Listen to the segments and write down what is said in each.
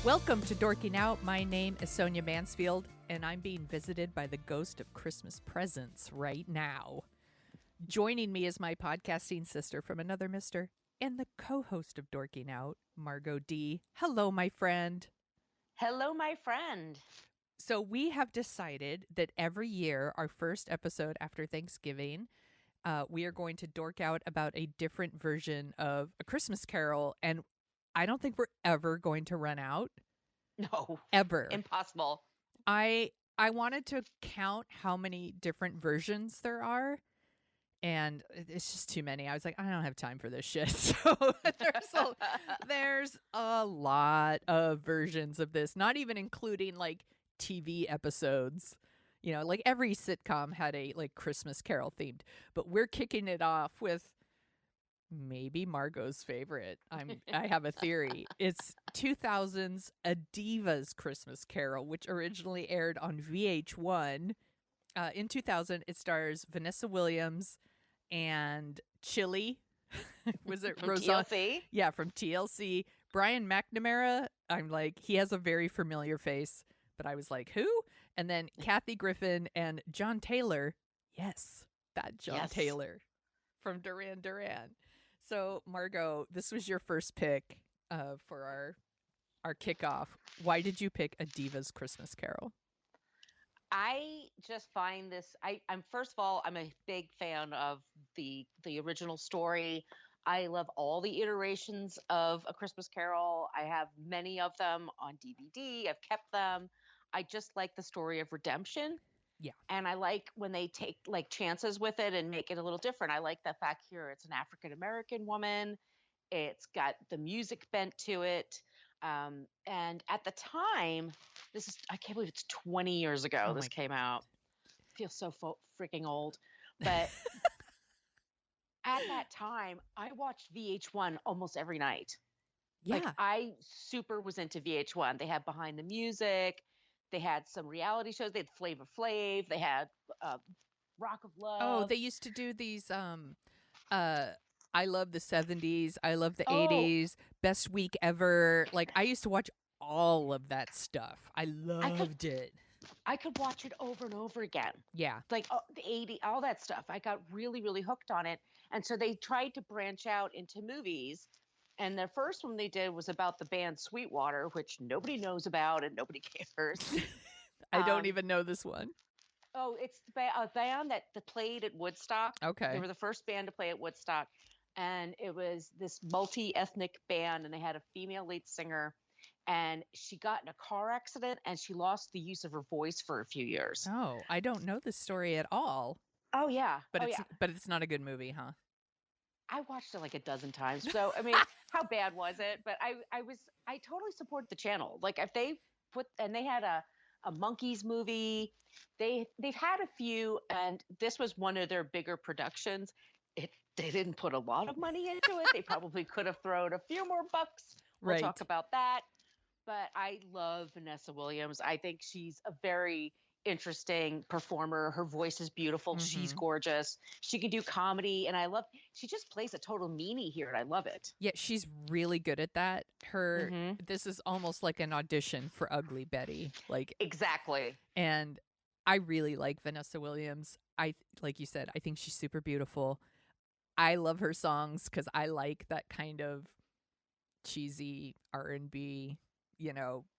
Welcome to Dorking Out. My name is Sonia Mansfield, and I'm being visited by the ghost of Christmas presents right now. Joining me is my podcasting sister from another mister and the co-host of Dorking Out, Margo D. Hello, my friend. Hello, my friend. So we have decided that every year, our first episode after Thanksgiving, we are going to dork out about a different version of A Christmas Carol, and I don't think we're ever going to run out. No. Ever. Impossible. I wanted to count how many different versions there are, and it's just too many. I was like, I don't have time for this shit. So there's a lot of versions of this, not even including like TV episodes. You know, like every sitcom had a like Christmas Carol themed, but we're kicking it off with maybe Margo's favorite. I have a theory. It's 2000's A Diva's Christmas Carol, which originally aired on VH1. In 2000, it stars Vanessa Williams and Chilli. Was it Rozonda? TLC? Yeah, from TLC. Brian McNamara. I'm like, he has a very familiar face, but I was like, who? And then Kathy Griffin and John Taylor. Yes, that John Taylor from Duran Duran. So, Margo, this was your first pick for our kickoff. Why did you pick A Diva's Christmas Carol? I just find this. I'm first of all, I'm a big fan of the original story. I love all the iterations of A Christmas Carol. I have many of them on DVD. I've kept them. I just like the story of redemption. Yeah. And I like when they take like chances with it and make it a little different. I like the fact here it's an African-American woman. It's got the music bent to it. And at the time, I can't believe it's 20 years ago this came out. I feel so freaking old. But at that time, I watched VH1 almost every night. Yeah. Like I super was into VH1. They had Behind the Music. They had some reality shows. They had Flavor Flav. They had Rock of Love. Oh, they used to do these. I love the 70s. I love the 80s. Best week ever. Like I used to watch all of that stuff. I loved it. I could watch it over and over again. Yeah. Like the 80s, all that stuff. I got really, really hooked on it. And so they tried to branch out into movies. And the first one they did was about the band Sweetwater, which nobody knows about and nobody cares. I don't even know this one. Oh, it's a band that played at Woodstock. Okay. They were the first band to play at Woodstock. And it was this multi-ethnic band, and they had a female lead singer. And she got in a car accident, and she lost the use of her voice for a few years. Oh, I don't know this story at all. Oh, yeah. But it's not a good movie, huh? I watched it like a dozen times. So, I mean, how bad was it? But I totally support the channel. Like if they they had a Monkeys movie. They've had a few, and this was one of their bigger productions. They didn't put a lot of money into it. They probably could have thrown a few more bucks. We'll talk about that. But I love Vanessa Williams. I think she's a very interesting performer. Her voice is beautiful. Mm-hmm. She's gorgeous. She can do comedy, and she just plays a total meanie here, and I love it. Yeah, she's really good at that. This is almost like an audition for Ugly Betty. Like exactly. And I really like Vanessa Williams. Like you said, I think she's super beautiful. I love her songs because I like that kind of cheesy R&B,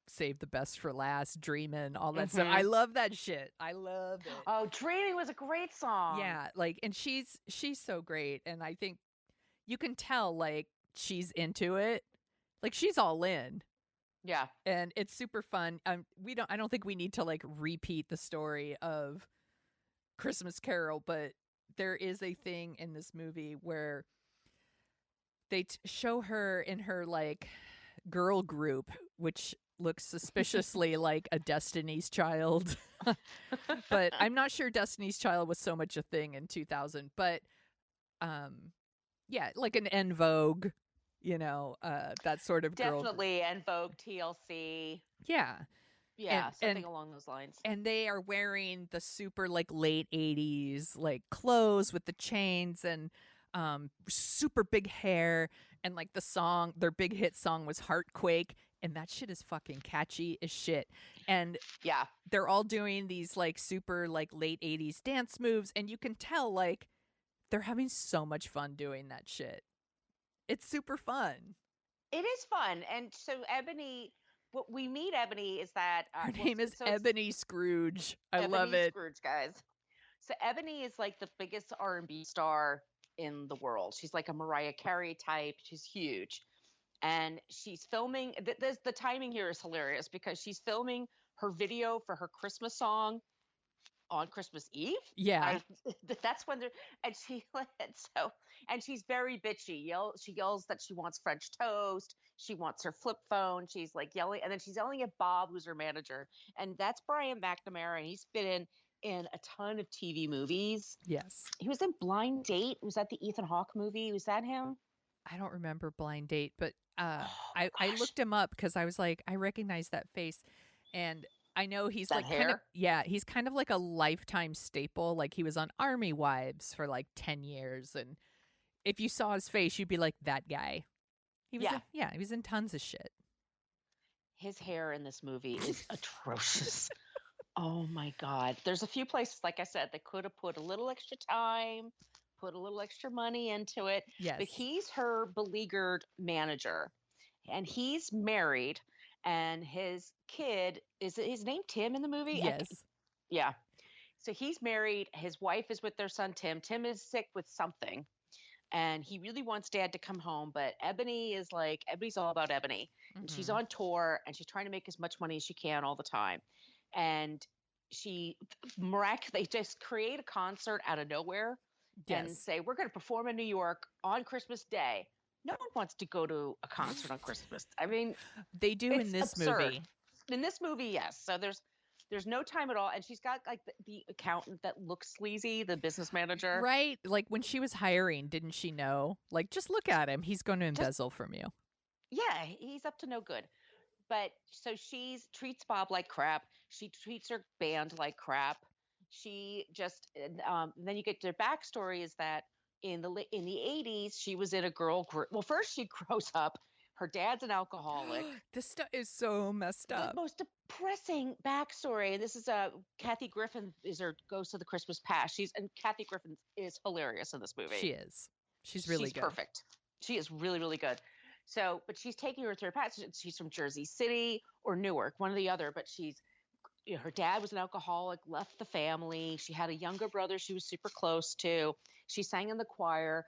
save the best for last, dreamin', all that stuff. I love that shit. I love it. Oh, Dreaming was a great song. Yeah, like, and she's so great, and I think you can tell like she's into it, like she's all in. Yeah, and it's super fun. I don't think we need to like repeat the story of Christmas Carol, but there is a thing in this movie where they show her in her like girl group, which looks suspiciously like a Destiny's Child. But I'm not sure Destiny's Child was so much a thing in 2000. But yeah, like an En Vogue, that sort of girl. Definitely En Vogue, TLC. Yeah. Yeah, something along those lines. And they are wearing the super like late 80s like clothes with the chains and super big hair, and like their big hit song was Heartquake, and that shit is fucking catchy as shit. And Yeah. they're all doing these like super like late 80s dance moves, and you can tell like they're having so much fun doing that shit. It's super fun. It is fun. And so Ebony, what we meet Ebony is that Her name is so it's Ebony Scrooge. I love Ebony it. Scrooge, guys. So Ebony is like the biggest R&B star in the world. She's like a Mariah Carey type. She's huge. And she's filming the timing here is hilarious because she's filming her video for her Christmas song on Christmas Eve. Yeah. That's when they're and she so and she's very bitchy. She yells that she wants French toast. She wants her flip phone. She's like yelling, and then she's yelling at Bob, who's her manager, and that's Brian McNamara, and he's been in a ton of TV movies. Yes. He was in Blind Date. Was that the Ethan Hawke movie? Was that him? I don't remember Blind Date, but Oh, I gosh. looked him up because I was like, I recognize that face. And I know he's That like kind of, hair? yeah, he's kind of like a lifetime staple. Like he was on Army Wives for like 10 years. And if you saw his face, you'd be like, that guy. He was Yeah. he was in tons of shit. His hair in this movie is atrocious. Oh my God. There's a few places, like I said, that could have put a little extra time, put a little extra money into it. Yes. But he's her beleaguered manager, and he's married, and his kid is his name Tim in the movie? Yes. Yeah. So he's married. His wife is with their son Tim. Tim is sick with something, and he really wants dad to come home. But Ebony's all about Ebony. And she's Mhm. on tour, and she's trying to make as much money as she can all the time. And they just create a concert out of nowhere and Yes. say, we're going to perform in New York on Christmas Day. No one wants to go to a concert on Christmas. I mean, They do it's in this absurd. movie. In this movie, yes. So there's no time at all. And she's got like the accountant that looks sleazy, the business manager. Right? Like when she was hiring, didn't she know? Like, just look at him. He's going to embezzle from you. Yeah, he's up to no good. But so she treats Bob like crap. She treats her band like crap. She just then you get their backstory is that in the 80s she was in a girl group. Well, first she grows up. Her dad's an alcoholic. This stuff is so messed The up. most depressing backstory. And this is Kathy Griffin is her Ghost of the Christmas Past. And Kathy Griffin is hilarious in this movie. She is. She's really good. Perfect. She is really, really good. So, but she's taking her through her past. She's from Jersey City or Newark, one or the other. But her dad was an alcoholic, left the family. She had a younger brother she was super close to. She sang in the choir.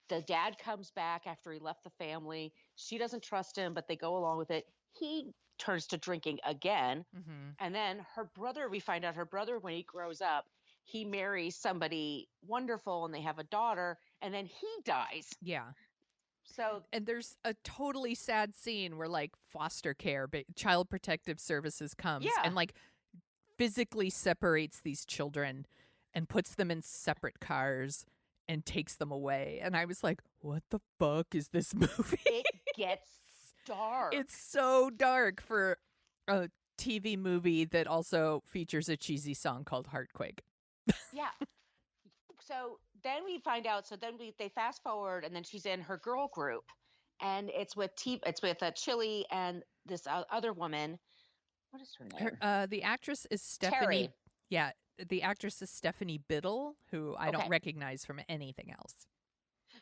The dad comes back after he left the family. She doesn't trust him, but they go along with it. He turns to drinking again. Mm-hmm. And then we find out her brother, when he grows up, he marries somebody wonderful and they have a daughter, and then he dies. Yeah. So, and there's a totally sad scene where like foster care, child protective services comes and like physically separates these children and puts them in separate cars and takes them away. And I was like, what the fuck is this movie? It gets dark. It's so dark for a TV movie that also features a cheesy song called Heartquake. Yeah. So then we find out. So then they fast forward, and then she's in her girl group, and it's with Chilli and this other woman. What is her name? The actress is Stephanie. Terry. Yeah, the actress is Stephanie Biddle, who I don't recognize from anything else.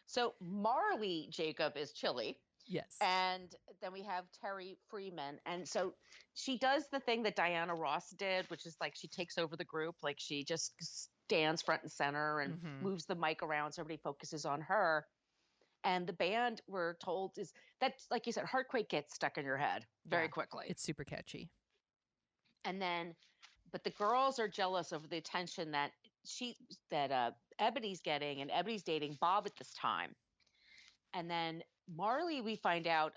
So Marley Jacob is Chilli. Yes. And then we have Terry Freeman. And so she does the thing that Diana Ross did, which is like she takes over the group. Like she just stands front and center and moves the mic around so everybody focuses on her. And the band, we're told, is that, like you said, Heartquake gets stuck in your head very quickly. It's super catchy. And then, but the girls are jealous of the attention that Ebony's getting, and Ebony's dating Bob at this time. And then Marley, we find out,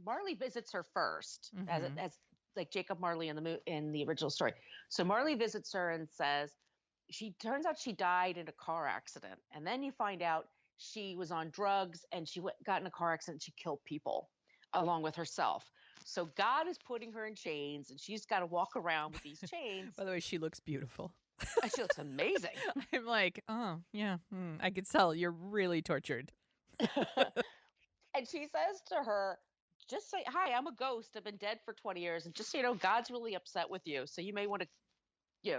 Marley visits her first, as like Jacob Marley in the original story. So Marley visits her and says, turns out she died in a car accident. And then you find out she was on drugs and she got in a car accident. She killed people along with herself. So God is putting her in chains, and she's got to walk around with these chains. By the way, she looks beautiful. She looks amazing. I'm like, oh, yeah, I could tell you're really tortured. And she says to her, just say, hi, I'm a ghost. I've been dead for 20 years. And just so you know, God's really upset with you. So you may want to,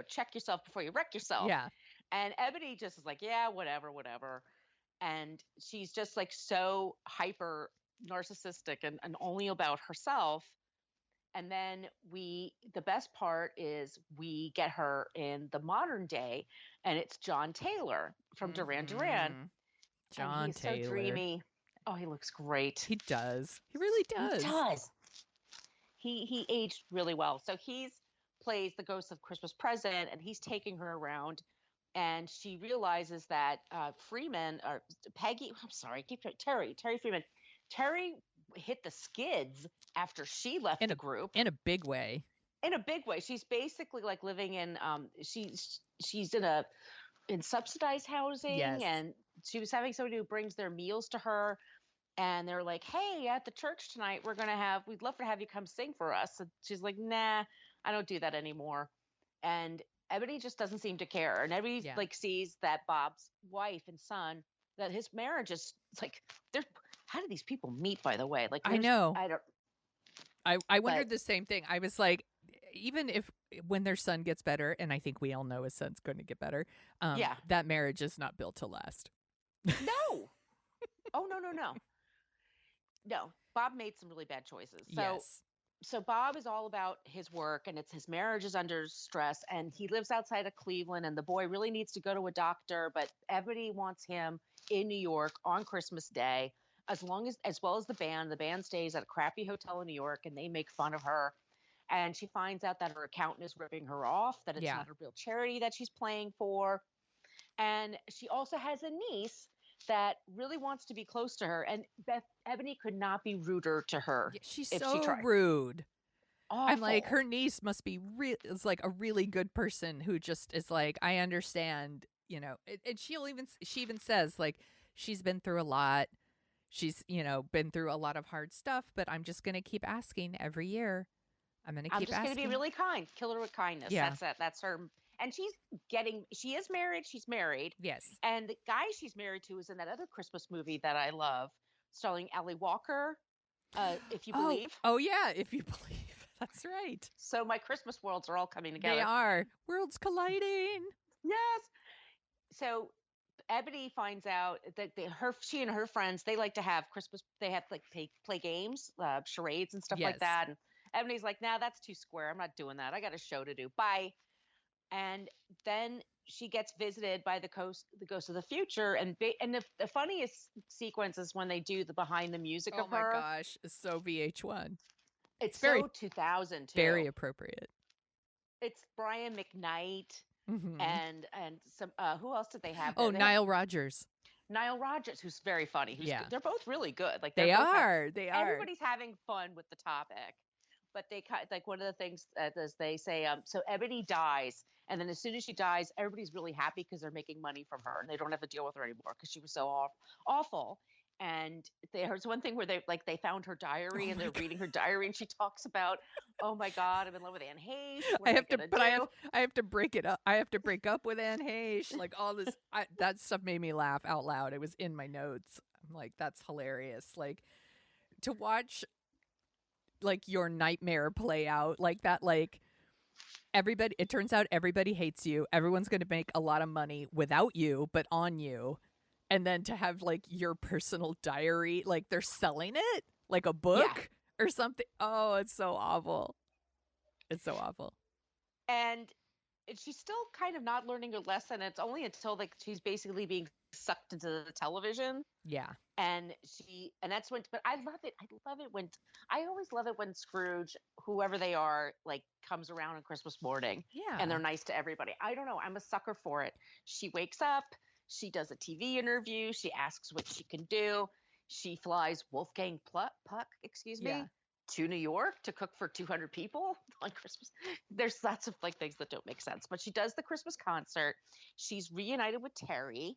check yourself before you wreck yourself. Yeah. And Ebony just is like, yeah, whatever, whatever. And she's just like so hyper narcissistic and only about herself. And then the best part is we get her in the modern day, and it's John Taylor from Duran Duran. Mhm. And John he's so Taylor. dreamy. Oh, he looks great. He does. He really does. He does. He aged really well. So plays the ghost of Christmas Present, and he's taking her around, and she realizes that Freeman or Peggy, I'm sorry, Terry Freeman, Terry hit the skids after she left the group in a big way. In a big way. She's basically like living in she's in subsidized housing. Yes. And she was having somebody who brings their meals to her, and they're like, hey, at the church tonight we'd love to have you come sing for us. And she's like, nah, I don't do that anymore. And Ebony just doesn't seem to care. And Ebony like sees that Bob's wife and son, that his marriage is like, how do these people meet, by the way? Like, I know. I wondered but the same thing. I was like, even if when their son gets better, and I think we all know his son's going to get better, that marriage is not built to last. No. Oh, no. No, Bob made some really bad choices. So Bob is all about his work, and his marriage is under stress, and he lives outside of Cleveland, and the boy really needs to go to a doctor, but Ebony wants him in New York on Christmas Day, as well as the band. The band stays at a crappy hotel in New York, and they make fun of her. And she finds out that her accountant is ripping her off, that it's not a real charity that she's playing for. And she also has a niece that really wants to be close to her. And Ebony could not be ruder to her. She's so rude. Awful. I'm like, her niece must be is like a really good person who just is like, I understand, and she even says, like, she's been through a lot. She's, been through a lot of hard stuff, but I'm just going to keep asking every year. I'm just going to be really kind. Kill her with kindness. Yeah. That's her. And she is married. She's married. Yes. And the guy she's married to is in that other Christmas movie that I love, starring Ellie Walker, If You Believe. Oh, yeah, If You Believe. That's right. So my Christmas worlds are all coming together. They are. Worlds colliding. Yes. So Ebony finds out that she and her friends, they like to have Christmas. They have like play games, charades and stuff like that. And Ebony's like, nah, that's too square. I'm not doing that. I got a show to do. Bye. And then she gets visited by the ghost of the future. And the funniest sequence is when they do the behind the music of her. Oh my gosh. It's so VH1. It's very, so 2000 too. Very appropriate. It's Brian McKnight and some, who else did they have? Oh, Nile Rodgers. Nile Rodgers, who's very funny. They're both really good. Like they are. Everybody's having fun with the topic. But they like one of the things as they say, so Ebony dies, and then as soon as she dies, everybody's really happy because they're making money from her, and they don't have to deal with her anymore because she was so awful. And there's one thing where they found her diary and they're reading her diary, and she talks about, oh my God, I'm in love with Anne Heche. I have to break it up. I have to break up with Anne Heche. Like all this, that stuff made me laugh out loud. It was in my notes. I'm like, that's hilarious. Like to watch. Like your nightmare play out like that, like it turns out everybody hates you, everyone's going to make a lot of money without you but on you, and then to have like your personal diary, like they're selling it like a book or something. Oh, it's so awful. And she's still kind of not learning her lesson. It's only until like she's basically being sucked into the television. Yeah. And that's when, but I always love it when Scrooge, whoever they are, like comes around on Christmas morning. Yeah. And they're nice to everybody. I don't know. I'm a sucker for it. She wakes up, she does a TV interview. She asks what she can do. She flies Wolfgang Puck, to New York to cook for 200 people on Christmas. There's lots of like things that don't make sense, but she does the Christmas concert. She's reunited with Terry,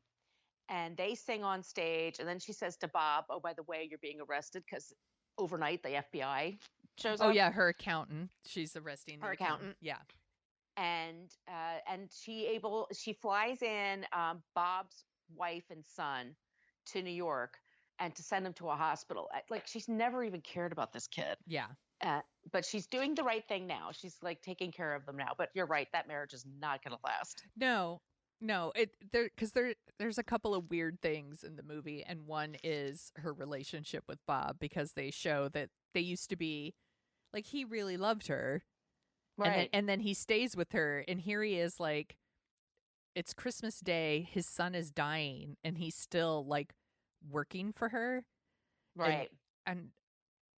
and they sing on stage. And then she says to Bob, oh, by the way, you're being arrested because overnight the FBI shows up. Oh yeah, her accountant. She's arresting her accountant. Yeah. And she flies in Bob's wife and son to New York and to send him to a hospital. Like, she's never even cared about this kid. Yeah. But she's doing the right thing now. She's like taking care of them now. But you're right, that marriage is not going to last. No, because there's a couple of weird things in the movie, and one is her relationship with Bob, because they show that they used to be like, he really loved her, Right. and then he stays with her, and here he is, like, it's Christmas Day, his son is dying, and he's still like working for her, Right. and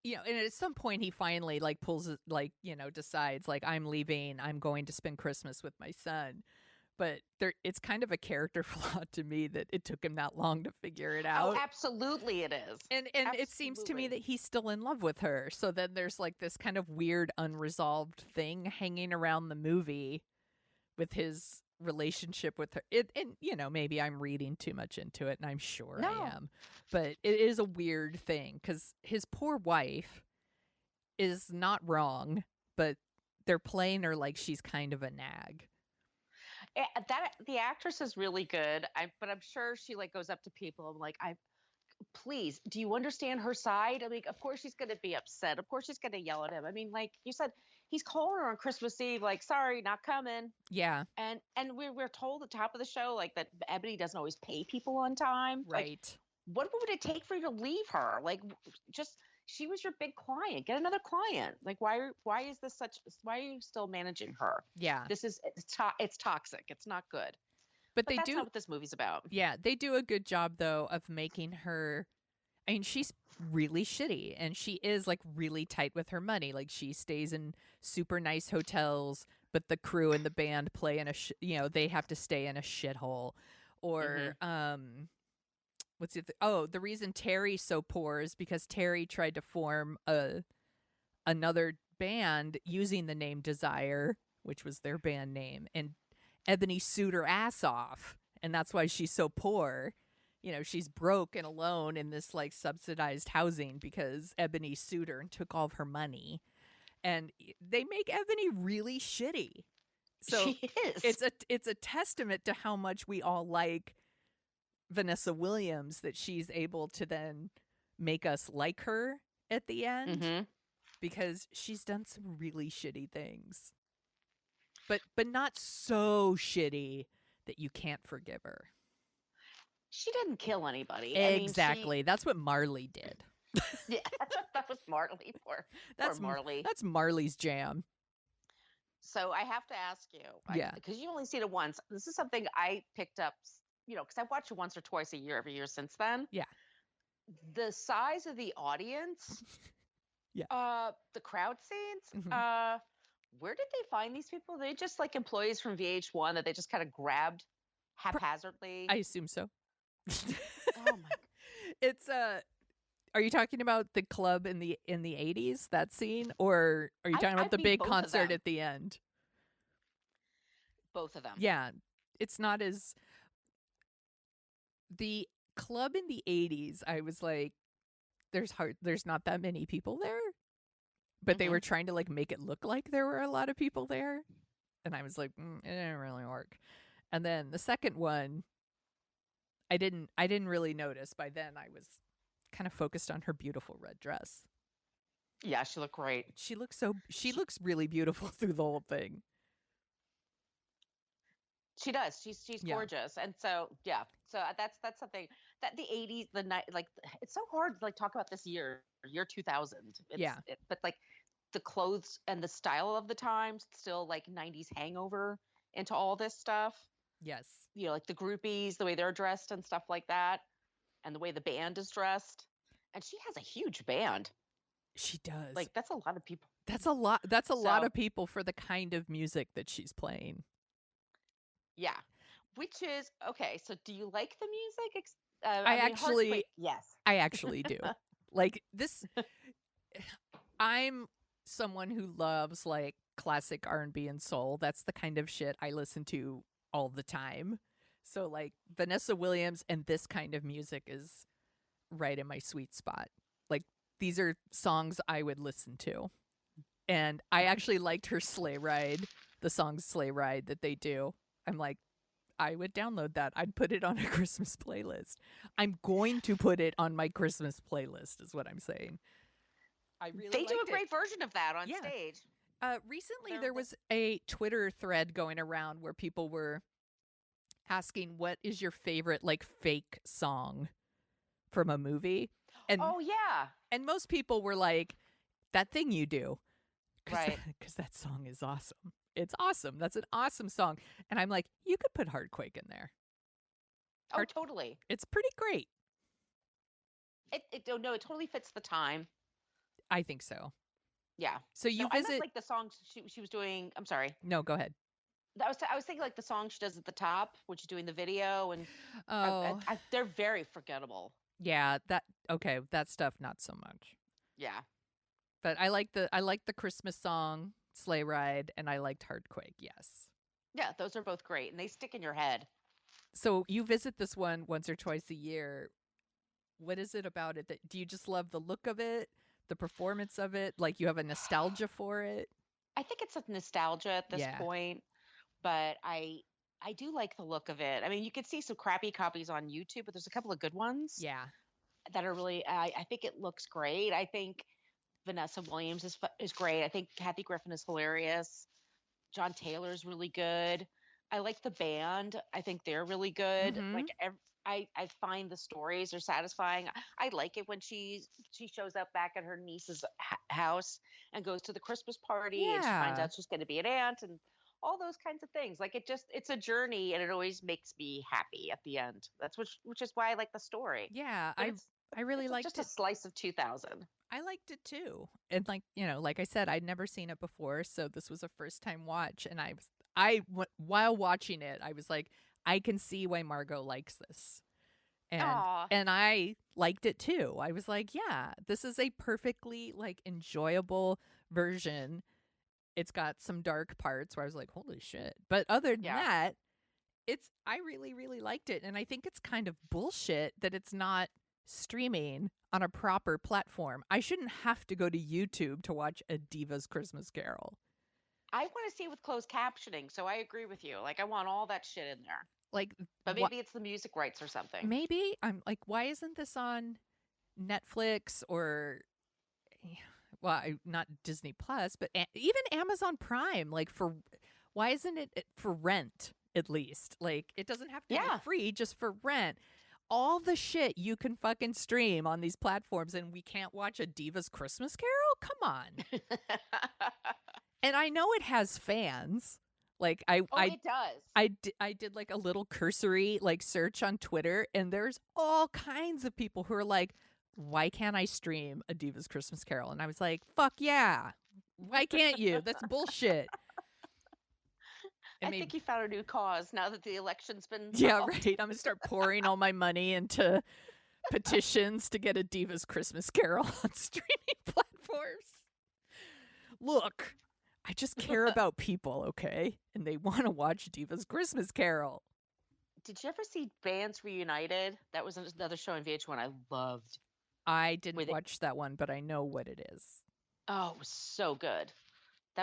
and at some point he finally like pulls it, like, decides, like, I'm leaving, I'm going to spend Christmas with my son. But it's kind of a character flaw to me that it took him that long to figure it Oh, out. absolutely it is. And it seems to me that he's still in love with her. So then there's like this kind of weird unresolved thing hanging around the movie with his relationship with her. And maybe I'm reading too much into it, and I'm sure I am. But it is a weird thing, because his poor wife is not wrong, but they're playing her like she's kind of a nag. That the actress is really good. But I'm sure she like goes up to people. I'm like, please, do you understand her side? I mean, of course she's going to be upset. Of course she's going to yell at him. I mean, like you said, he's calling her on Christmas Eve, like, sorry, not coming. Yeah. And we're told at the top of the show, like, that Ebony doesn't always pay people on time. Right. Like, what would it take for you to leave her? Like, just, she was your big client. Get another client. Like, why are you still managing her? Yeah. It's toxic. It's not good. But that's not what this movie's about. Yeah, they do a good job, though, of making her, I mean, she's really shitty, and she is like really tight with her money. Like, she stays in super nice hotels, but the crew and the band play in they have to stay in a shithole. Or, what's the the reason Terry's so poor is because Terry tried to form another band using the name Desire, which was their band name, and Ebony sued her ass off, and that's why she's so poor. She's broke and alone in this like subsidized housing because Ebony sued her and took all of her money. And they make Ebony really shitty. So she is. It's a testament to how much we all like Vanessa Williams that she's able to then make us like her at the end, because she's done some really shitty things. But not so shitty that you can't forgive her. She didn't kill anybody. Exactly. That's what Marley did. Yeah, that was Marley. Poor Marley. That's Marley's jam. So I have to ask you, because you only seen it once. This is something I picked up, because I've watched it once or twice a year, every year since then. Yeah. The size of the audience, the crowd scenes, where did they find these people? They just like employees from VH1 that they just kind of grabbed haphazardly. I assume so. Oh my God. It's are you talking about the club in the 80s, that scene, or are you talking about the big concert at the end? Both of them. Yeah. It's not as the club in the 80s, I was like, there's not that many people there. But they were trying to like make it look like there were a lot of people there. And I was like, it didn't really work. And then the second one, I didn't really notice. By then I was kind of focused on her beautiful red dress. Yeah, she looked great. She looks really beautiful through the whole thing. She does. She's gorgeous. And so, so that's something that the 80s, the night, like, it's so hard to like talk about this year 2000. But like the clothes and the style of the times, still like 90s hangover into all this stuff. Yes. Like the groupies, the way they're dressed and stuff like that, and the way the band is dressed. And she has a huge band. She does. Like, that's a lot of people. That's a lot. That's a lot of people for the kind of music that she's playing. Yeah. Which is, okay, so do you like the music? Yes. I actually do. Like this, I'm someone who loves like classic R&B and soul. That's the kind of shit I listen to all the time. So like Vanessa Williams and this kind of music is right in my sweet spot. Like, these are songs I would listen to. And I actually liked her Sleigh Ride, the song Sleigh Ride that they do. I'm like, I would download that. I'd put it on a Christmas playlist. I'm going to put it on my Christmas playlist is what I'm saying. I really They do liked a great it. version of that on Yeah. stage. Recently, They're there like- was a Twitter thread going around where people were asking, what is your favorite, like, fake song from a movie? And Oh yeah. and most people were like, that thing you do. Right. Because that song is awesome. It's awesome. That's an awesome song. And I'm like, you could put Hardquake in there. Oh, totally. It's pretty great. It totally fits the time. I think so. Yeah. So you No, I meant visit. like the song she was doing. I'm sorry. No, go ahead. I was thinking like the song she does at the top when she's doing the video, and Oh, they're very forgettable. yeah. Okay. That stuff, not so much. Yeah. But I like the Christmas song, Sleigh Ride, and I liked Hardquake. Yes. Yeah, those are both great, and they stick in your head. So you visit this one once or twice a year. What is it about it do you just love the look of it, the performance of it? Like you have a nostalgia for it? I think it's a nostalgia at this Yeah. point, but I do like the look of it. I mean, you can see some crappy copies on YouTube, but there's a couple of good ones Yeah. that are really. I think it looks great. I think Vanessa Williams is great. I think Kathy Griffin is hilarious. John Taylor's really good. I like the band. I think they're really good. Mhm. Like I find the stories are satisfying. I like it when she shows up back at her niece's house and goes to the Christmas party and she finds Yeah. out she's going to be an aunt and all those kinds of things. Like it's a journey and it always makes me happy at the end. That's which is why I like the story. Yeah. But I really it's liked just it. a slice of 2000. I liked it too. And like, like I said, I'd never seen it before, so this was a first time watch and while watching it, I was like, I can see why Margo likes this. Aw. And I liked it too. I was like, yeah, this is a perfectly like enjoyable version. It's got some dark parts where I was like, holy shit. But other than Yeah. that, I really, really liked it. And I think it's kind of bullshit that it's not streaming on a proper platform. I shouldn't have to go to YouTube to watch A Diva's Christmas Carol. I want to see with closed captioning, so I agree with you. Like I want all that shit in there. Like, But maybe it's the music rights or something. maybe I'm like, why isn't this on Netflix or, well, not Disney Plus, but even Amazon Prime? Like, why isn't it for rent at least? Like, it doesn't have to be free, just for rent. All the shit you can fucking stream on these platforms, and we can't watch A Diva's Christmas Carol? Come on. And I know it has fans. Like it does. I did like a little cursory like search on Twitter, and there's all kinds of people who are like, why can't I stream A Diva's Christmas Carol? And I was like, fuck yeah. Why can't you? That's bullshit. I think you found a new cause now that the election's been Yeah, solved. right. I'm gonna start pouring all my money into petitions to get A Diva's Christmas Carol on streaming platforms. Look, I just care about people, okay? And they want to watch Diva's Christmas Carol. Did you ever see Bands Reunited? That was another show on VH1 I loved. I didn't watch that one, but I know what it is. Oh, it was so good. They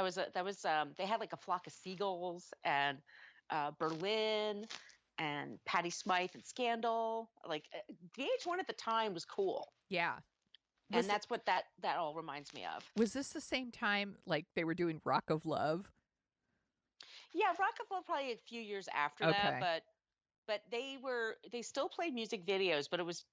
had like a flock of seagulls and Berlin and Patti Smythe and Scandal. Like VH1 at the time was cool. Yeah. And that's what that all reminds me of. Was this the same time like they were doing Rock of Love? Yeah, Rock of Love probably a few years after that, but they still played music videos, but it was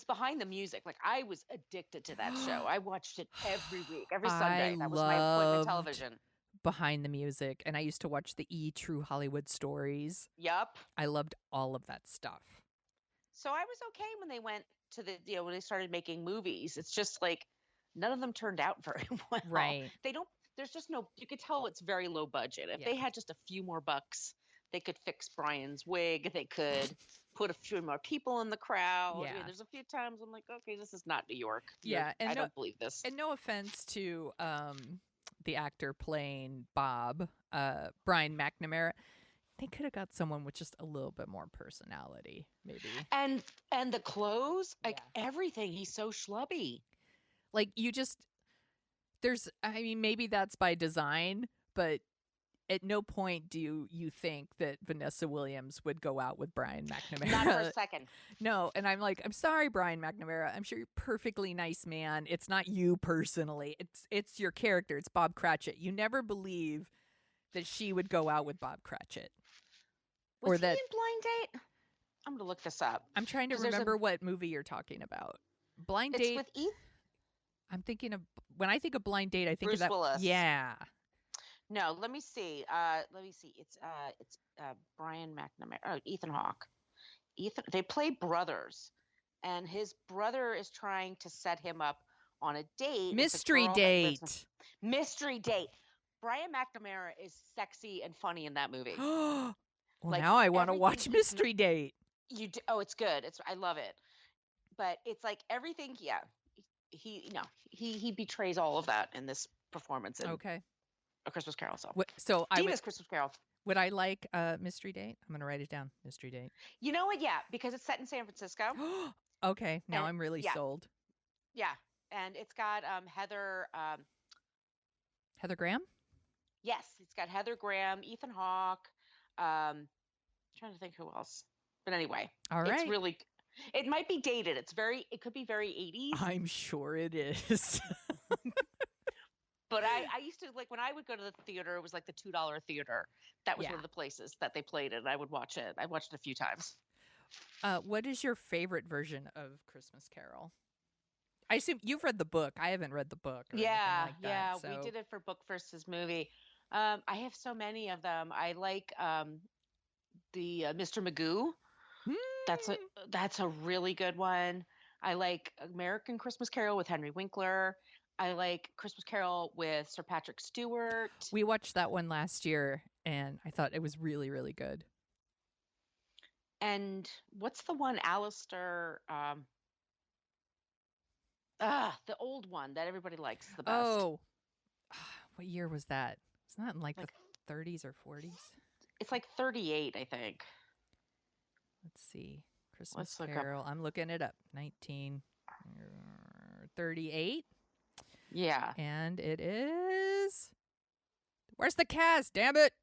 behind the music. Like I was addicted to that show. I watched it every week, every Sunday. That was my appointment television. Behind the music, and I used to watch the True Hollywood Stories. Yup. I loved all of that stuff. So I was okay when they went to when they started making movies. It's just like none of them turned out very well. Right. There's just no, you could tell it's very low budget. If they had just a few more bucks, they could fix Brian's wig. They could put a few more people in the crowd. Yeah. I mean, there's a few times I'm like, okay, this is not New York. Yeah. And I don't believe this. And no offense to the actor playing Bob, Brian McNamara. They could have got someone with just a little bit more personality, maybe. And the clothes, like everything, he's so schlubby. Like maybe that's by design, but at no point do you think that Vanessa Williams would go out with Brian McNamara. Not for a second. No, and I'm like, I'm sorry, Brian McNamara. I'm sure you're a perfectly nice man. It's not you personally. It's your character. It's Bob Cratchit. You never believe that she would go out with Bob Cratchit. Was he in Blind Date? I'm gonna look this up. I'm trying to remember what movie you're talking about. Blind Date. It's with I'm thinking of, when I think of Blind Date, I think Bruce of that. Willis. Yeah. No, let me see. It's Brian McNamara. Oh, Ethan Hawke. They play brothers, and his brother is trying to set him up on a date. Mystery date. Mystery date. Brian McNamara is sexy and funny in that movie. Well, Like, now I want to watch everything Mystery Date. You do, oh, it's good. I love it. But it's like everything. Yeah, he betrays all of that in this performance. In Okay. A Christmas Carol. So Diva's Christmas Carol. Would I like Mystery Date? I'm gonna write it down. Mystery Date. You know what? Yeah, because it's set in San Francisco. Okay, now I'm really sold. Yeah, and it's got Heather. Heather Graham. Yes, it's got Heather Graham, Ethan Hawke. I'm trying to think who else. But anyway, all right. It's really. It might be dated. It could be very 80s. I'm sure it is. But I used to, like, when I would go to the theater, it was like the $2 theater. That was one of the places that they played it, and I would watch it. I watched it a few times. What is your favorite version of Christmas Carol? I assume you've read the book. I haven't read the book. Or anything like that, so. We did it for book versus movie. I have so many of them. I like the Mr. Magoo. That's a really good one. I like American Christmas Carol with Henry Winkler. I like Christmas Carol with Sir Patrick Stewart. We watched that one last year, and I thought it was really, really good. And what's the one, Alistair? The old one that everybody likes the best. Oh, what year was that? It's not in like the 30s or 40s. It's like 38, I think. Let's see. Christmas Carol. I'm looking it up. 1938. Yeah. And it is. Where's the cast? Damn it.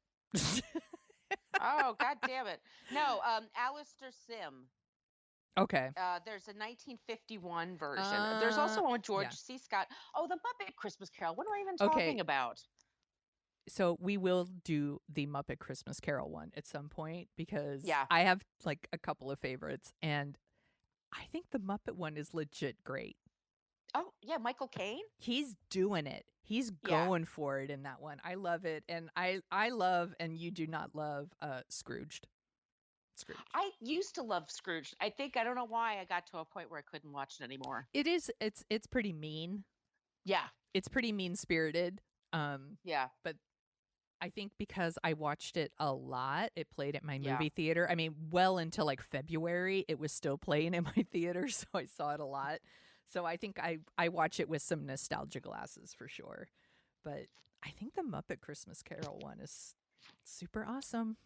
Oh, God damn it. No, Alistair Sim. Okay. There's a 1951 version. There's also one with George C. Scott. Oh, the Muppet Christmas Carol. What am I even talking about? So we will do the Muppet Christmas Carol one at some point because I have like a couple of favorites, and I think the Muppet one is legit great. Oh, yeah, Michael Caine? He's doing it. He's going for it in that one. I love it. And I love, and you do not love, Scrooged. I used to love Scrooge. I don't know why I got to a point where I couldn't watch it anymore. It's pretty mean. Yeah. It's pretty mean-spirited. Yeah. But I think because I watched it a lot, it played at my movie theater. I mean, well until like February, it was still playing in my theater, so I saw it a lot. So I think I watch it with some nostalgia glasses for sure. But I think the Muppet Christmas Carol one is super awesome.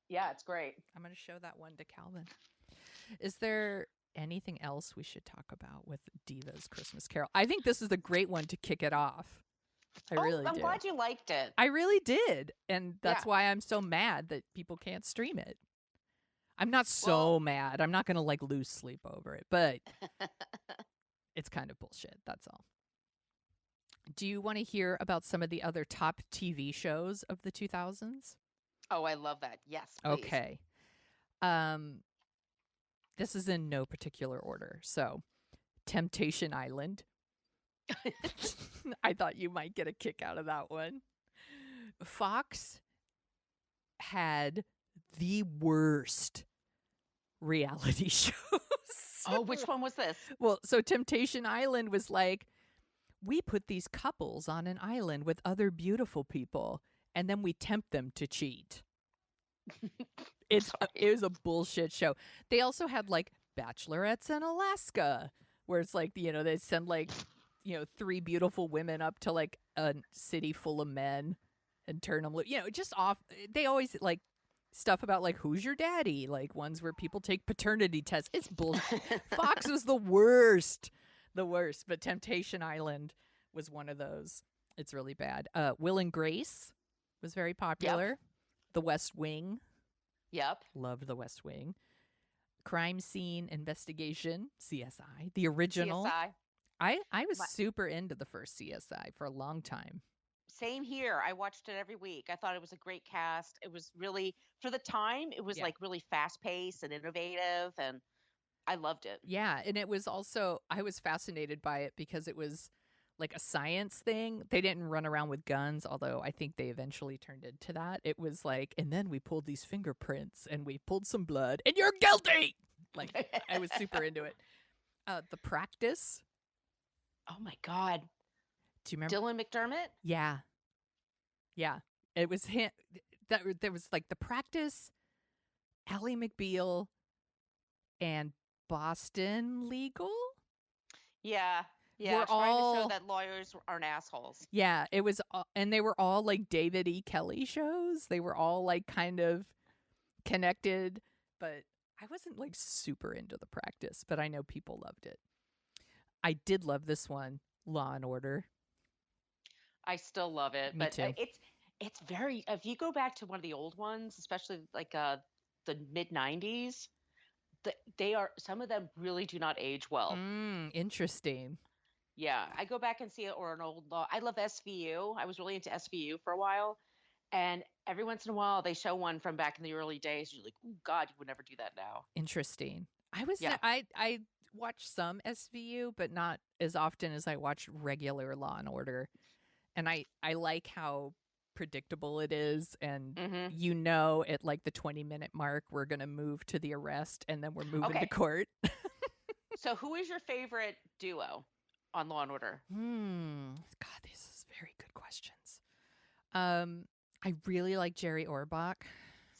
Yeah, it's great. I'm going to show that one to Calvin. Is there anything else we should talk about with Diva's Christmas Carol? I think this is a great one to kick it off. I'm glad you liked it. I really did. And that's why I'm so mad that people can't stream it. I'm not mad. I'm not going to like lose sleep over it, but it's kind of bullshit. That's all. Do you want to hear about some of the other top TV shows of the 2000s? Oh, I love that. Yes, please. Okay. This is in no particular order. So, Temptation Island. I thought you might get a kick out of that one. Fox had the worst reality shows. Oh, which one was this? Well, so Temptation Island was like, we put these couples on an island with other beautiful people, and then we tempt them to cheat. It was a bullshit show. They also had like Bachelorettes in Alaska, where it's like, they send like, 3 beautiful women up to like a city full of men and turn them, just off. They always like stuff about like, who's your daddy? Like ones where people take paternity tests. It's bullshit. Fox was the worst. But Temptation Island was one of those. It's really bad. Will and Grace. was very popular. The West Wing. Yep. Loved The West Wing. Crime Scene Investigation, CSI. The original. CSI. I was My- super into the first CSI for a long time. Same here. I watched it every week. I thought it was a great cast. It was really, for the time, it was Yeah. like really fast paced and innovative, and I loved it. Yeah, and it was also, I was fascinated by it because it was like a science thing. They didn't run around with guns, although I think they eventually turned into that. It was like, and then we pulled these fingerprints and we pulled some blood and you're guilty. Like, I was super into it. The Practice. Oh my God. Do you remember? Dylan McDermott? Yeah. Yeah. It was him. There was like The Practice, Ally McBeal, and Boston Legal. Yeah. Yeah. We're Trying to all- show that lawyers aren't assholes. Yeah, it was, and they were all like David E. Kelly shows. They were all like kind of connected, but I wasn't like super into The Practice, but I know people loved it. I did love this one, Law and Order. I still love it. Me But too. it's very, if you go back to one of the old ones, especially like the mid 90s, they are, some of them really do not age well. Interesting. Yeah, I go back and see it, or an old law. I love SVU. I was really into SVU for a while, and every once in a while they show one from back in the early days. You're like, oh God, you would never do that now. Interesting. I was Yeah. I watched some SVU, but not as often as I watched regular Law and Order. And I like how predictable it is, and Mm-hmm. you know at like the 20-minute mark we're going to move to the arrest and then we're moving to Okay. court. So, who is your favorite duo on Law and Order? God, these is very good questions. I really like Jerry Orbach,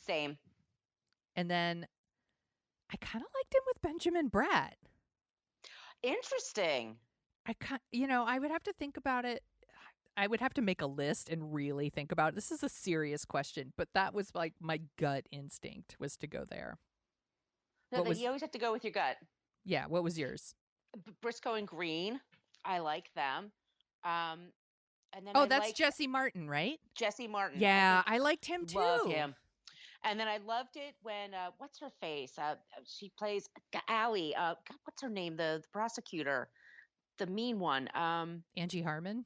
Same. and then I kind of liked him with Benjamin Bratt. Interesting. I would have to think about it. I would have to make a list and really think about it. This is a serious question, but that was like my gut instinct was to go there. No, What was- you always have to go with your gut. Yeah, what was yours? Briscoe and Green. I like them. And then Oh, I that's like Jesse Martin, right? Jesse Martin. Yeah, I liked him too. Love him. And then I loved it when what's her face? She plays Allie. God, what's her name? The prosecutor, the mean one. Angie Harmon.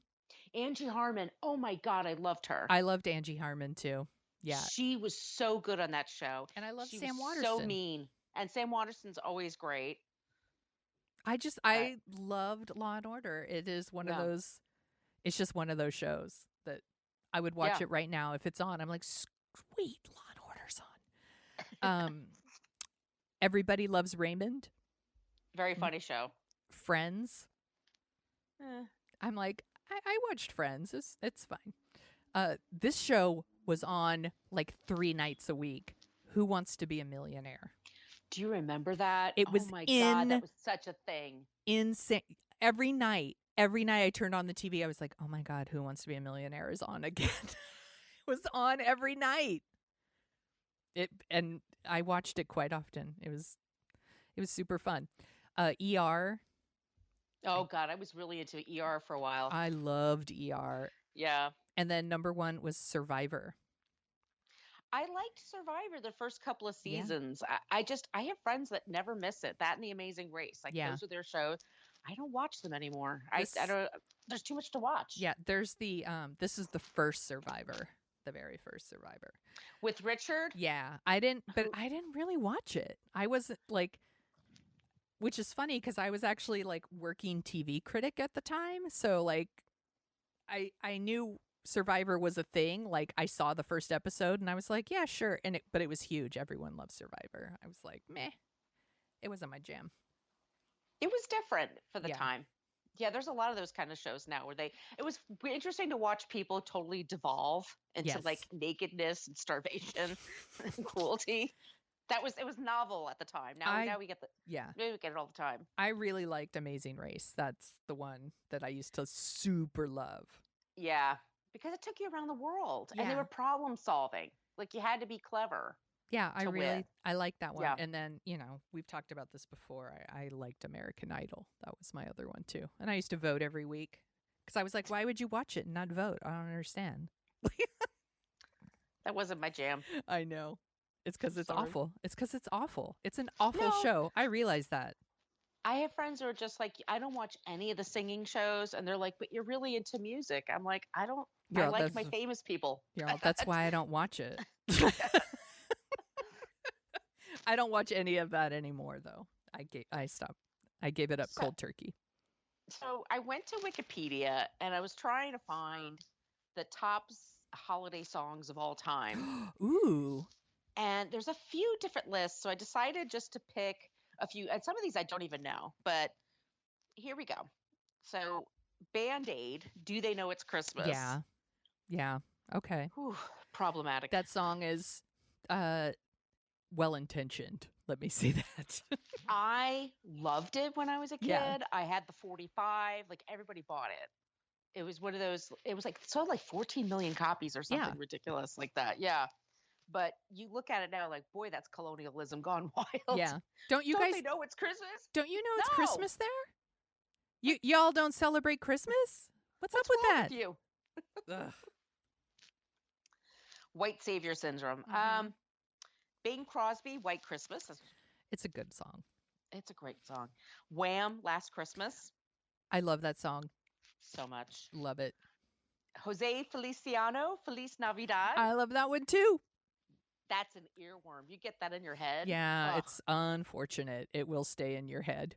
Angie Harmon. Oh my God, I loved her. I loved Angie Harmon too. Yeah, She was so good on that show. and I love She Sam was Waterston. so mean. And Sam Waterston's always great. I loved Law and Order. It is one of Yeah. those. It's just one of those shows that I would watch Yeah. it right now if it's on. I'm like, sweet, Law and Order's on. Everybody Loves Raymond. Very funny show. Friends. Eh. I'm like, I watched Friends. It's fine. This show was on like 3 nights a week. Who Wants to Be a Millionaire? Do you remember that? It was oh my God, in- that was such a thing. Insane. Every night I turned on the TV, I was like, oh my God, Who Wants to Be a Millionaire is on again. It was on every night. And I watched it quite often. It was super fun. ER. Oh God, I was really into ER for a while. I loved ER. Yeah. And then number 1 was Survivor. I liked Survivor the first couple of Yeah. seasons. I have friends that never miss it. That and The Amazing Race. Like Yeah. those are their shows. I don't watch them anymore. This- I don't, there's too much to watch. Yeah, there's the this is the first Survivor. The very first Survivor. With Richard? Yeah, I didn't really watch it. I wasn't like, which is funny because I was actually like working TV critic at the time. So like, I knew Survivor was a thing. Like I saw the first episode and I was like, yeah, sure. But it was huge. Everyone loves Survivor. I was like, meh. It wasn't my jam. It was different for the Yeah. time. Yeah, there's a lot of those kind of shows now where it was interesting to watch people totally devolve into Yes. like nakedness and starvation and cruelty. It was novel at the time. Now we get Yeah. we get it all the time. I really liked Amazing Race. That's the one that I used to super love. Yeah, because it took you around the world and they Yeah. were problem solving. Like you had to be clever. Yeah, I to win. liked that one. Yeah. And then, we've talked about this before. I liked American Idol. That was my other one too. And I used to vote every week because I was like, why would you watch it and not vote? I don't understand. That wasn't my jam. I know. It's because it's Sorry. awful. It's because it's awful. It's an awful No, show. I realize that. I have friends who are just like, I don't watch any of the singing shows, and they're like, but you're really into music. I'm like, I don't. I Yeah, like my famous people. that's why I don't watch it. I don't watch any of that anymore, though. I stopped. I gave it up So, cold turkey. so I went to Wikipedia and I was trying to find the holiday songs of all time. Ooh. And there's a few different lists. So I decided just to pick a few. And some of these I don't even know. But here we go. So Band Aid, Do They Know It's Christmas? Yeah. Yeah. Okay. Whew, problematic. That song is well intentioned. Let me say that. I loved it when I was a kid. Yeah. I had the 45. Like everybody bought it. It was one of those. It was like sold like 14 million copies or something ridiculous like that. Yeah. But you look at it now, like, boy, that's colonialism gone wild. Yeah. Don't Don't they know it's Christmas? Don't you know it's No. Christmas there? Y'all don't celebrate Christmas? What's up with wrong that? with you? Ugh. White savior syndrome. Mhm. Bing Crosby, White Christmas. It's a good song. It's a great song. Wham, Last Christmas. I love that song. So much. Love it. Jose Feliciano, Feliz Navidad. I love that one too. That's an earworm. You get that in your head. Yeah, Ugh. it's unfortunate. It will stay in your head.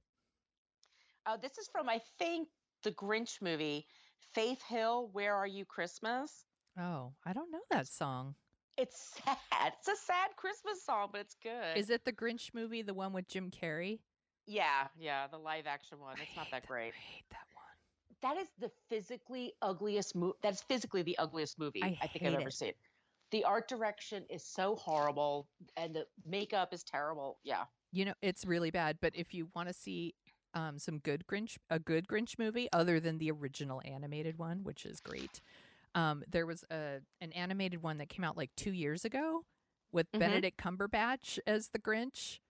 This is from, I think, the Grinch movie, Faith Hill, Where Are You Christmas? Oh, I don't know that song. It's sad. It's a sad Christmas song, but it's good. Is it the Grinch movie, the one with Jim Carrey? Yeah, the live action one. It's not that great. I hate that one. That is the physically ugliest movie. That's physically the ugliest movie I think I've hate ever it. seen. The art direction is so horrible, and the makeup is terrible. Yeah. You know, it's really bad, but if you want to see a good Grinch movie other than the original animated one, which is great. There was an animated one that came out like 2 years ago with Benedict Cumberbatch as the Grinch.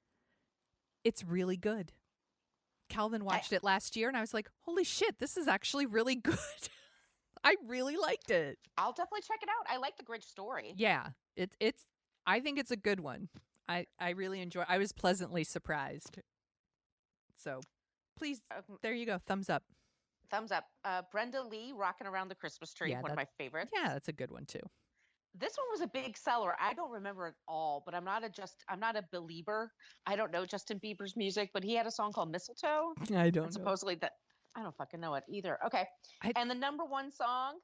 It's really good. Calvin watched it last year, and I was like, holy shit, this is actually really good. I really liked it. I'll definitely check it out. I like the Grinch story. Yeah, it's. I think it's a good one. I really enjoy. I was pleasantly surprised. So, please, there you go. Thumbs up. Thumbs up. Brenda Lee, Rocking Around the Christmas Tree, one of my favorites. Yeah, that's a good one too. This one was a big seller. I don't remember it all, but I'm not a believer. I don't know Justin Bieber's music, but he had a song called Mistletoe. I don't know. Supposedly I don't fucking know it either. Okay. And the number one song,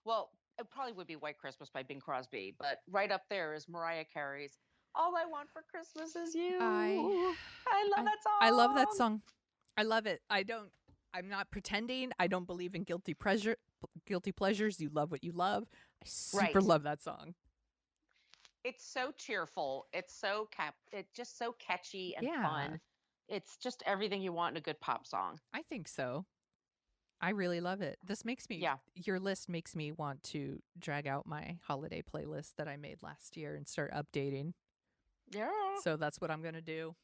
well, it probably would be White Christmas by Bing Crosby, but right up there is Mariah Carey's All I Want for Christmas Is You. I love that song. I love that song. I love it. I'm not pretending. I don't believe in guilty pleasures. You love what you love. I super love that song. It's so cheerful. It's just so catchy and fun. It's just everything you want in a good pop song. I think so. I really love it. This makes me, your list makes me want to drag out my holiday playlist that I made last year and start updating. Yeah. So that's what I'm going to do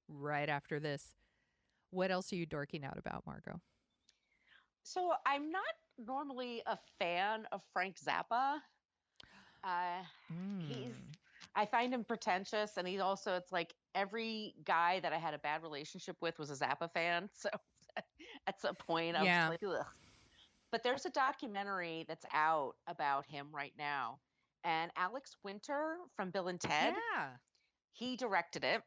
right after this. What else are you dorking out about, Margo? So I'm not normally a fan of Frank Zappa. I find him pretentious, and it's like every guy that I had a bad relationship with was a Zappa fan. So at some point I was like, ugh. But there's a documentary that's out about him right now. And Alex Winter from Bill and Ted, he directed it.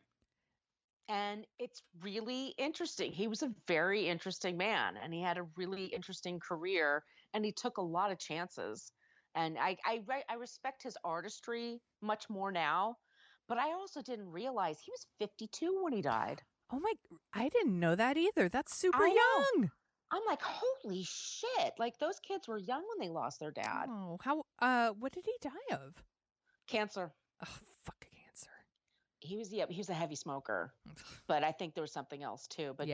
And it's really interesting. He was a very interesting man, and he had a really interesting career, and he took a lot of chances. And I respect his artistry much more now, but I also didn't realize he was 52 when he died. Oh I didn't know that either. That's super young. I'm like, holy shit. Like, those kids were young when they lost their dad. Oh, what did he die of? Cancer. Oh, fuck cancer. He was a heavy smoker, but I think there was something else too. But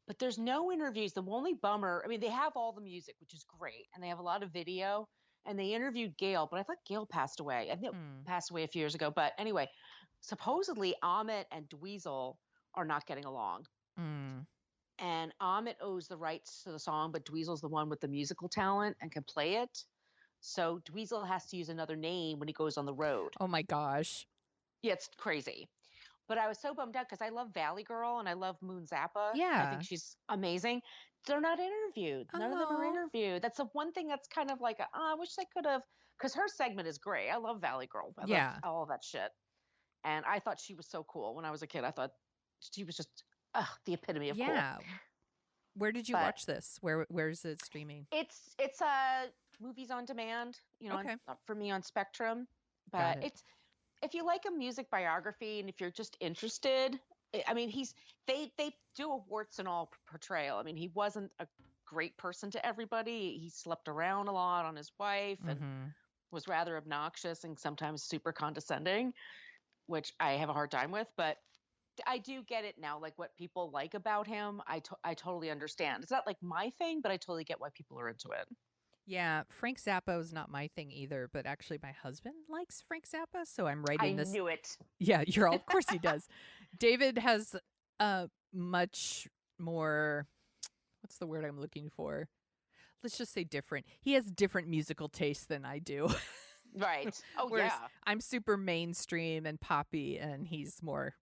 but there's no interviews. The only bummer, I mean, they have all the music, which is great, and they have a lot of video. And they interviewed Gail, but I thought Gail passed away. I think passed away a few years ago. But anyway, supposedly Amit and Dweezil are not getting along. And Amit owes the rights to the song, but Dweezil's the one with the musical talent and can play it. So Dweezil has to use another name when he goes on the road. Oh my gosh. Yeah, it's crazy. But I was so bummed out because I love Valley Girl and I love Moon Zappa. I think Yeah. she's amazing. They're not interviewed. None of them are Oh. interviewed. That's the one thing that's kind of like, I wish they could have, because her segment is great. I love Valley Girl. I love Yeah. all that shit. And I thought she was so cool. When I was a kid, I thought she was just the epitome of cool. Yeah. Where did you watch this? Where is it streaming? It's movies on demand, Okay. for me on Spectrum. Got But it. if you like a music biography and if you're just interested, I mean, they do a warts and all portrayal. I mean, he wasn't a great person to everybody. He slept around a lot on his wife and was rather obnoxious and sometimes super condescending, which I have a hard time with. But I do get it now, like what people like about him. I totally understand. It's not like my thing, but I totally get why people are into it. Yeah, Frank Zappa is not my thing either, but actually my husband likes Frank Zappa, so I'm writing this. I knew it. Yeah, you're all, of course he does. David has a much more, what's the word I'm looking for? Let's just say different. He has different musical tastes than I do. Right. Oh, Whereas yeah. I'm super mainstream and poppy, and he's more,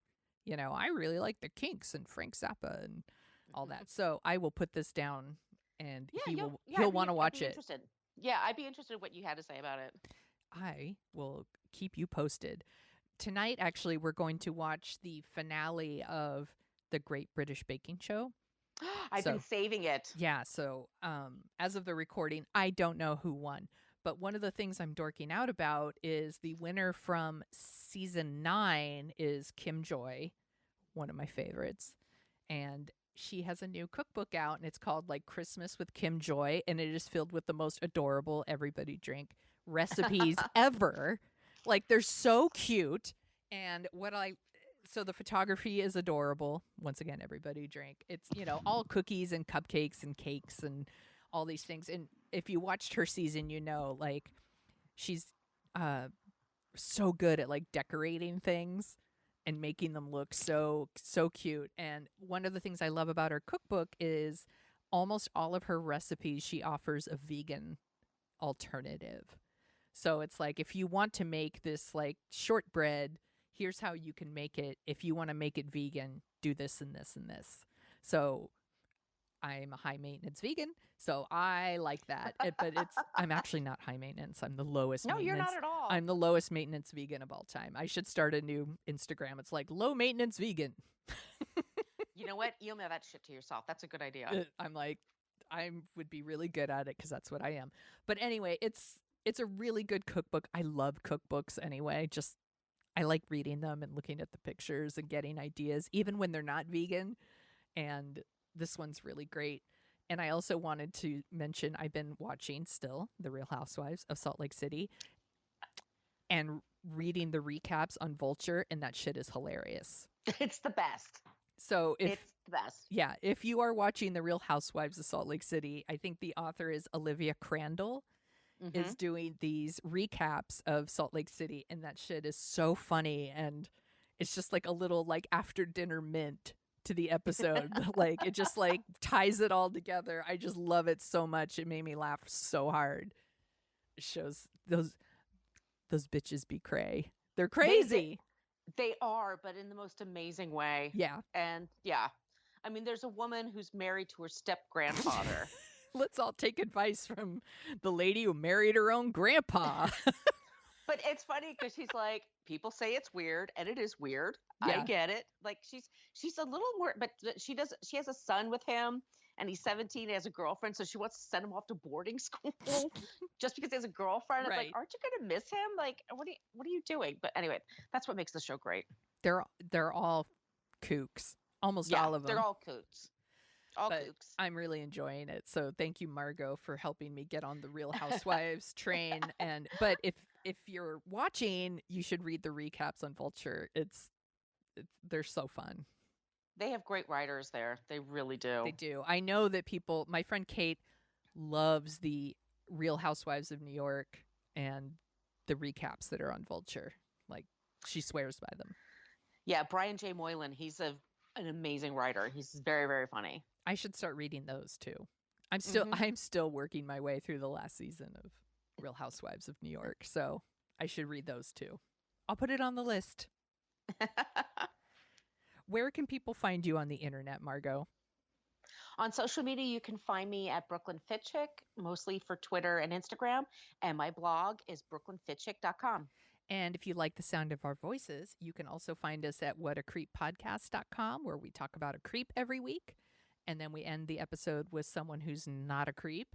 I really like the Kinks and Frank Zappa and all that. So I will put this down, and he'll want to watch it. Interested. Yeah, I'd be interested in what you had to say about it. I will keep you posted. Tonight, actually, we're going to watch the finale of the Great British Baking Show. I've been saving it. Yeah, so as of the recording, I don't know who won. But one of the things I'm dorking out about is the winner from season 9 is Kim Joy, one of my favorites. And she has a new cookbook out, and it's called like Christmas with Kim Joy, and it is filled with the most adorable everybody drink recipes ever. Like, they're so cute. And so the photography is adorable. Once again, everybody drink. It's, all cookies and cupcakes and cakes and all these things. And if you watched her season, like she's so good at like decorating things and making them look so cute. And one of the things I love about her cookbook is almost all of her recipes, she offers a vegan alternative. So it's like, if you want to make this like shortbread, here's how you can make it. If you want to make it vegan, do this and this and this. So I'm a high maintenance vegan, so I like that. But I'm actually not high maintenance. I'm the lowest maintenance. No, you're not at all. I'm the lowest maintenance vegan of all time. I should start a new Instagram. It's like low maintenance vegan. You know what? Email that shit to yourself. That's a good idea. I'm like, I would be really good at it because that's what I am. But anyway, it's a really good cookbook. I love cookbooks anyway. Just I like reading them and looking at the pictures and getting ideas, even when they're not vegan. And this one's really great. And I also wanted to mention I've been watching still The Real Housewives of Salt Lake City and reading the recaps on Vulture, and that shit is hilarious. It's the best. So it's the best. Yeah, if you are watching The Real Housewives of Salt Lake City, I think the author is Olivia Crandall, is doing these recaps of Salt Lake City, and that shit is so funny, and it's just like a little like after dinner mint to the episode. Like, it just like ties it all together. I just love it so much. It made me laugh so hard. It shows those bitches be cray. They're crazy. They are, but in the most amazing way. Yeah. And yeah, I mean, there's a woman who's married to her step grandfather. Let's all take advice from the lady who married her own grandpa. But it's funny because she's like, people say it's weird, and it is weird. Yeah. I get it. Like, she's a little more, but she has a son with him, and he's 17, he has a girlfriend, so she wants to send him off to boarding school just because he has a girlfriend. Right. It's like, aren't you going to miss him? Like, what are you doing? But anyway, that's what makes the show great. They're all kooks. Almost all of them. They're all kooks. Kooks. I'm really enjoying it. So thank you, Margo, for helping me get on the Real Housewives train. But if you're watching, you should read the recaps on Vulture. They're so fun. They have great writers there. They really do. They do. I know that my friend Kate loves the Real Housewives of New York and the recaps that are on Vulture. Like, she swears by them. Yeah, Brian J. Moylan, he's an amazing writer. He's very, very funny. I should start reading those too. I'm still working my way through the last season of Real Housewives of New York. So I should read those too. I'll put it on the list. Where can people find you on the internet, Margo? On social media, you can find me at Brooklyn Fitchick, mostly for Twitter and Instagram. And my blog is brooklynfitchick.com. And if you like the sound of our voices, you can also find us at whatacreeppodcast.com, where we talk about a creep every week. And then we end the episode with someone who's not a creep.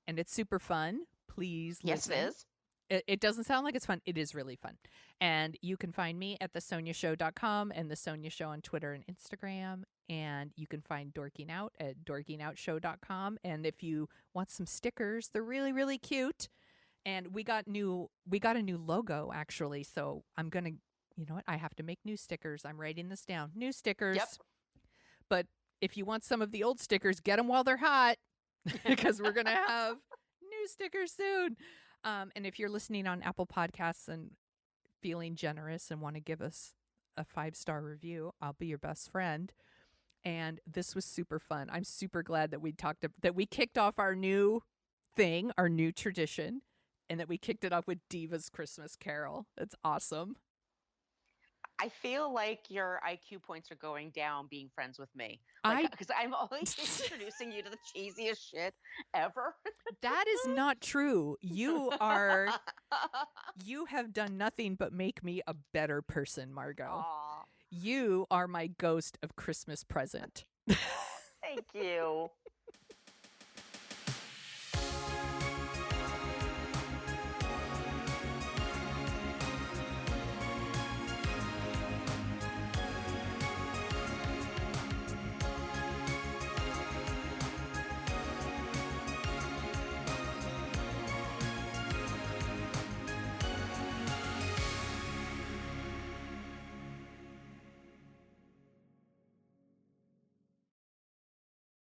And it's super fun. Please listen. Yes, it is. It doesn't sound like it's fun. It is really fun. And you can find me at thesoniashow.com and The Sonia Show on Twitter and Instagram. And you can find Dorking Out at dorkingoutshow.com. And if you want some stickers, they're really, really cute. And we got a new logo, actually. So I'm going to, you know what? I have to make new stickers. I'm writing this down. New stickers. Yep. But if you want some of the old stickers, get them while they're hot, because we're going to have new stickers soon. And if you're listening on Apple Podcasts and feeling generous and want to give us a 5-star review, I'll be your best friend. And this was super fun. I'm super glad that we kicked off our new thing, our new tradition, and that we kicked it off with Diva's Christmas Carol. That's awesome. I feel like your IQ points are going down being friends with me. Because I'm always introducing you to the cheesiest shit ever. That is not true. You have done nothing but make me a better person, Margo. Aw. You are my ghost of Christmas present. Thank you.